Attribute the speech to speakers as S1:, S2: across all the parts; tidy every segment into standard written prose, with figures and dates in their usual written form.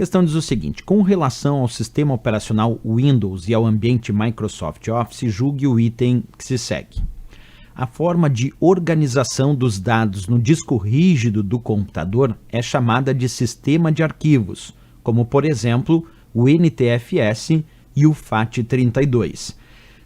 S1: questão diz o seguinte: com relação ao sistema operacional Windows e ao ambiente Microsoft Office, julgue o item que se segue. A forma de organização dos dados no disco rígido do computador é chamada de sistema de arquivos, como por exemplo o NTFS e o FAT32.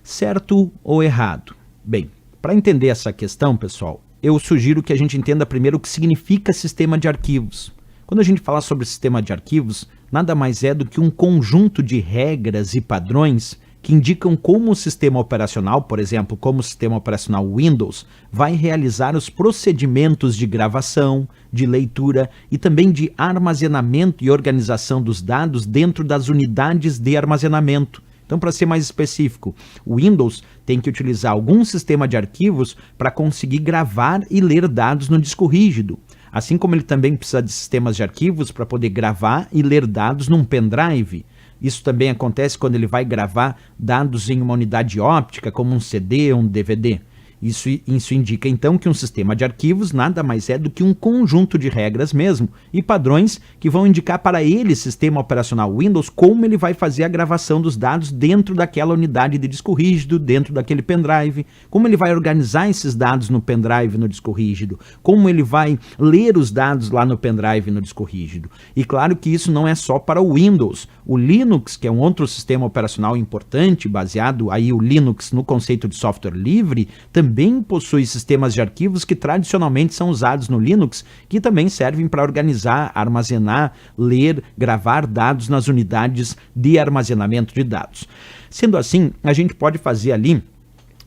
S1: Certo ou errado? Bem, para entender essa questão, pessoal, eu sugiro que a gente entenda primeiro o que significa sistema de arquivos. Quando a gente fala sobre sistema de arquivos, nada mais é do que um conjunto de regras e padrões que indicam como o sistema operacional, por exemplo, como o sistema operacional Windows, vai realizar os procedimentos de gravação, de leitura e também de armazenamento e organização dos dados dentro das unidades de armazenamento. Então, para ser mais específico, o Windows tem que utilizar algum sistema de arquivos para conseguir gravar e ler dados no disco rígido. Assim como ele também precisa de sistemas de arquivos para poder gravar e ler dados num pendrive. Isso também acontece quando ele vai gravar dados em uma unidade óptica, como um CD ou um DVD. Isso indica então que um sistema de arquivos nada mais é do que um conjunto de regras mesmo e padrões que vão indicar para ele, sistema operacional Windows, como ele vai fazer a gravação dos dados dentro daquela unidade de disco rígido, dentro daquele pendrive, como ele vai organizar esses dados no pendrive no disco rígido, como ele vai ler os dados lá no pendrive no disco rígido. E claro que isso não é só para o Windows. O Linux, que é um outro sistema operacional importante, baseado aí o Linux no conceito de software livre, também possui sistemas de arquivos que tradicionalmente são usados no Linux, que também servem para organizar, armazenar, ler, gravar dados nas unidades de armazenamento de dados. Sendo assim, a gente pode fazer ali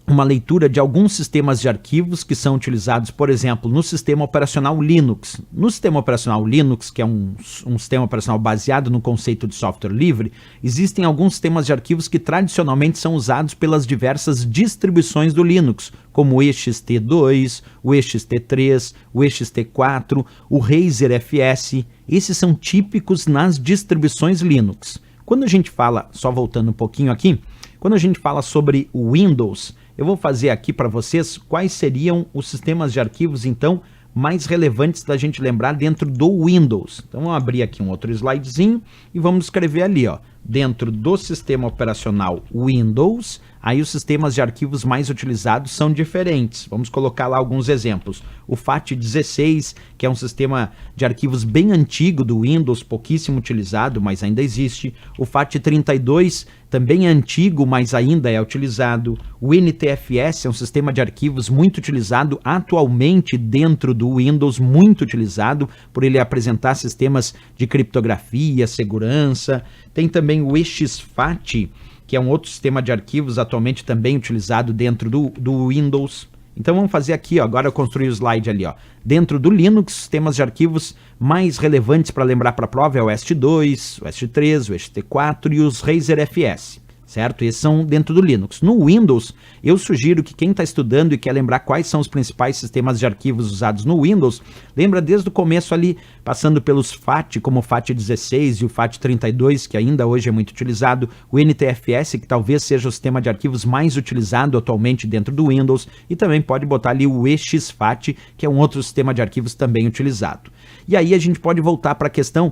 S1: uma leitura de alguns sistemas de arquivos que são utilizados, por exemplo, no sistema operacional Linux. No sistema operacional Linux, que é um sistema operacional baseado no conceito de software livre, existem alguns sistemas de arquivos que tradicionalmente são usados pelas diversas distribuições do Linux, como o ext2, o ext3, o ext4, o Razer FS. Esses são típicos nas distribuições Linux. Quando a gente fala, só voltando um pouquinho aqui, quando a gente fala sobre o Windows, eu vou fazer aqui para vocês quais seriam os sistemas de arquivos, então, mais relevantes da gente lembrar dentro do Windows. Então, vamos abrir aqui um outro slidezinho e vamos escrever ali, ó, dentro do sistema operacional Windows, aí os sistemas de arquivos mais utilizados são diferentes. Vamos colocar lá alguns exemplos. O FAT16, que é um sistema de arquivos bem antigo do Windows, pouquíssimo utilizado, mas ainda existe. O FAT32 também é antigo, mas ainda é utilizado. O NTFS é um sistema de arquivos muito utilizado atualmente dentro do Windows, muito utilizado por ele apresentar sistemas de criptografia, segurança. Tem também o exFAT, que é um outro sistema de arquivos atualmente também utilizado dentro do Windows. Então vamos fazer aqui, ó, agora eu construí o slide ali, ó. Dentro do Linux, sistemas de arquivos mais relevantes para lembrar para a prova é o EST2, o EST3, o EST4 e os Razer FS. Certo? Esses são dentro do Linux. No Windows, eu sugiro que quem está estudando e quer lembrar quais são os principais sistemas de arquivos usados no Windows, lembra desde o começo ali, passando pelos FAT, como o FAT16 e o FAT32, que ainda hoje é muito utilizado, o NTFS, que talvez seja o sistema de arquivos mais utilizado atualmente dentro do Windows, e também pode botar ali o exFAT, que é um outro sistema de arquivos também utilizado. E aí a gente pode voltar para a questão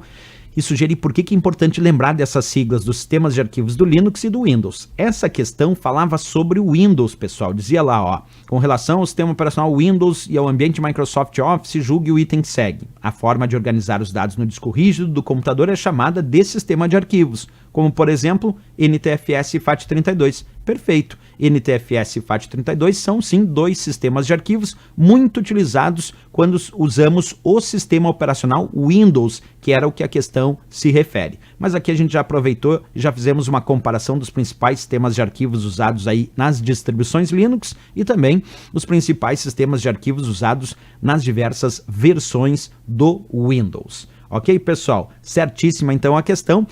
S1: e sugerir por que é importante lembrar dessas siglas dos sistemas de arquivos do Linux e do Windows. Essa questão falava sobre o Windows, pessoal. Dizia lá, ó, com relação ao sistema operacional Windows e ao ambiente Microsoft Office, julgue o item que segue. A forma de organizar os dados no disco rígido do computador é chamada de sistema de arquivos, como, por exemplo, NTFS e FAT32. Perfeito. NTFS e FAT32 são, sim, dois sistemas de arquivos muito utilizados quando usamos o sistema operacional Windows, que era o que a questão se refere. Mas aqui a gente já aproveitou e já fizemos uma comparação dos principais sistemas de arquivos usados aí nas distribuições Linux e também os principais sistemas de arquivos usados nas diversas versões do Windows. Ok, pessoal? Certíssima então a questão.